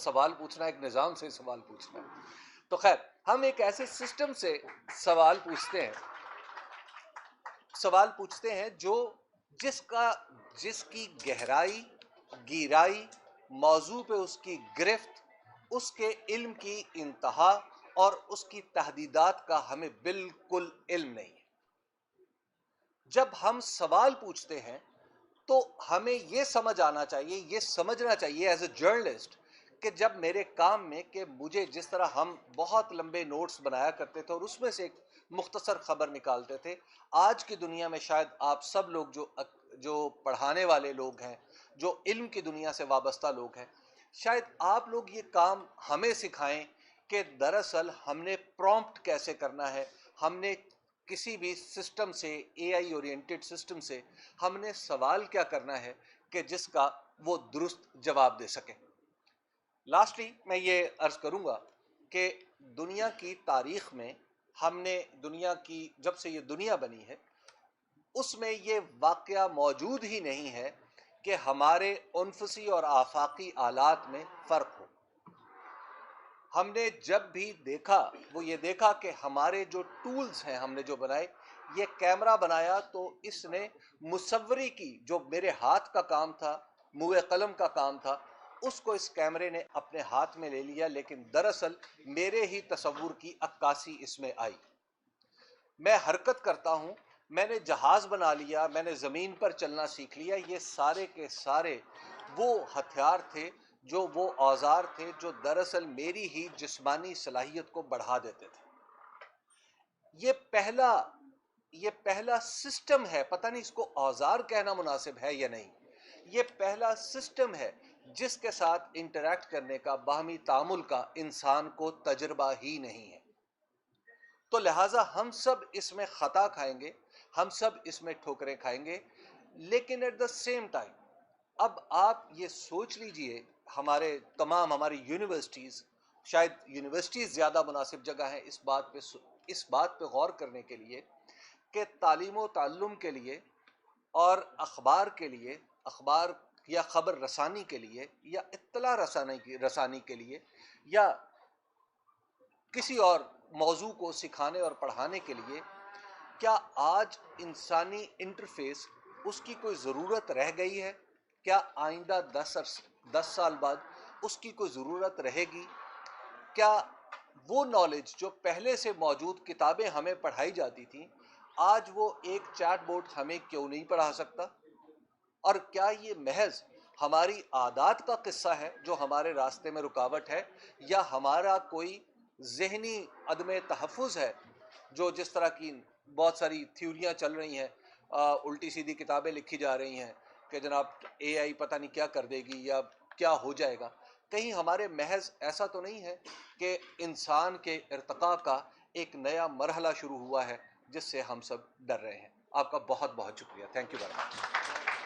سوال پوچھنا ہے، ایک نظام سے سوال پوچھنا ہے. تو خیر ہم ایک ایسے سسٹم سے سوال پوچھتے ہیں جو جس کی گہرائی، گہرائی، موضوع پہ اس کی گرفت، اس کے علم کی انتہا اور اس کی تحدیدات کا ہمیں بالکل علم نہیں ہے. جب ہم سوال پوچھتے ہیں تو ہمیں یہ سمجھ آنا چاہیے، یہ سمجھنا چاہیے ایز اے جرنلسٹ کہ جب میرے کام میں کہ مجھے جس طرح ہم بہت لمبے نوٹس بنایا کرتے تھے اور اس میں سے ایک مختصر خبر نکالتے تھے، آج کی دنیا میں شاید آپ سب لوگ جو پڑھانے والے لوگ ہیں، جو علم کی دنیا سے وابستہ لوگ ہیں، شاید آپ لوگ یہ کام ہمیں سکھائیں کہ دراصل ہم نے پرومپٹ کیسے کرنا ہے، ہم نے کسی بھی سسٹم سے، اے آئی اورینٹڈ سسٹم سے ہم نے سوال کیا کرنا ہے کہ جس کا وہ درست جواب دے سکے. لاسٹلی میں یہ عرض کروں گا کہ دنیا کی تاریخ میں ہم نے جب سے یہ دنیا بنی ہے اس میں یہ واقعہ موجود ہی نہیں ہے کہ ہمارے انفسی اور آفاقی آلات میں فرق ہو. ہم نے جب بھی دیکھا وہ یہ دیکھا کہ ہمارے جو ٹولز ہیں ہم نے جو بنائے، یہ کیمرہ بنایا تو اس نے مصوری کی جو میرے ہاتھ کا کام تھا، موئے قلم کا کام تھا، اس کو اس کیمرے نے اپنے ہاتھ میں لے لیا، لیکن دراصل میرے ہی تصور کی عکاسی اس میں آئی. میں حرکت کرتا ہوں، میں نے جہاز بنا لیا، میں نے زمین پر چلنا سیکھ لیا، یہ سارے کے سارے وہ ہتھیار تھے، وہ اوزار تھے جو دراصل میری ہی جسمانی صلاحیت کو بڑھا دیتے تھے. یہ پہلا سسٹم ہے، پتہ نہیں اس کو اوزار کہنا مناسب ہے یا نہیں، یہ پہلا سسٹم ہے جس کے ساتھ انٹریکٹ کرنے کا، باہمی تعامل کا انسان کو تجربہ ہی نہیں ہے. تو لہٰذا ہم سب اس میں خطا کھائیں گے، ہم سب اس میں ٹھوکریں کھائیں گے، لیکن ایٹ دا سیم ٹائم اب آپ یہ سوچ لیجئے ہماری یونیورسٹیز، شاید یونیورسٹیز زیادہ مناسب جگہ ہیں اس بات پہ غور کرنے کے لیے کہ تعلیم و تعلم کے لیے اور اخبار یا خبر رسانی کے لیے یا اطلاع رسانی کے لیے یا کسی اور موضوع کو سکھانے اور پڑھانے کے لیے، کیا آج انسانی انٹرفیس اس کی کوئی ضرورت رہ گئی ہے؟ کیا آئندہ 10 سال بعد اس کی کوئی ضرورت رہے گی؟ کیا وہ نالج جو پہلے سے موجود کتابیں ہمیں پڑھائی جاتی تھیں، آج وہ ایک چیٹ بوٹ ہمیں کیوں نہیں پڑھا سکتا؟ اور کیا یہ محض ہماری عادات کا قصہ ہے جو ہمارے راستے میں رکاوٹ ہے، یا ہمارا کوئی ذہنی عدم تحفظ ہے، جو جس طرح کی بہت ساری تھیوریاں چل رہی ہیں، الٹی سیدھی کتابیں لکھی جا رہی ہیں کہ جناب اے آئی پتہ نہیں کیا کر دے گی یا کیا ہو جائے گا. کہیں ہمارے محض ایسا تو نہیں ہے کہ انسان کے ارتقاء کا ایک نیا مرحلہ شروع ہوا ہے جس سے ہم سب ڈر رہے ہیں؟ آپ کا بہت بہت شکریہ. Thank you very much.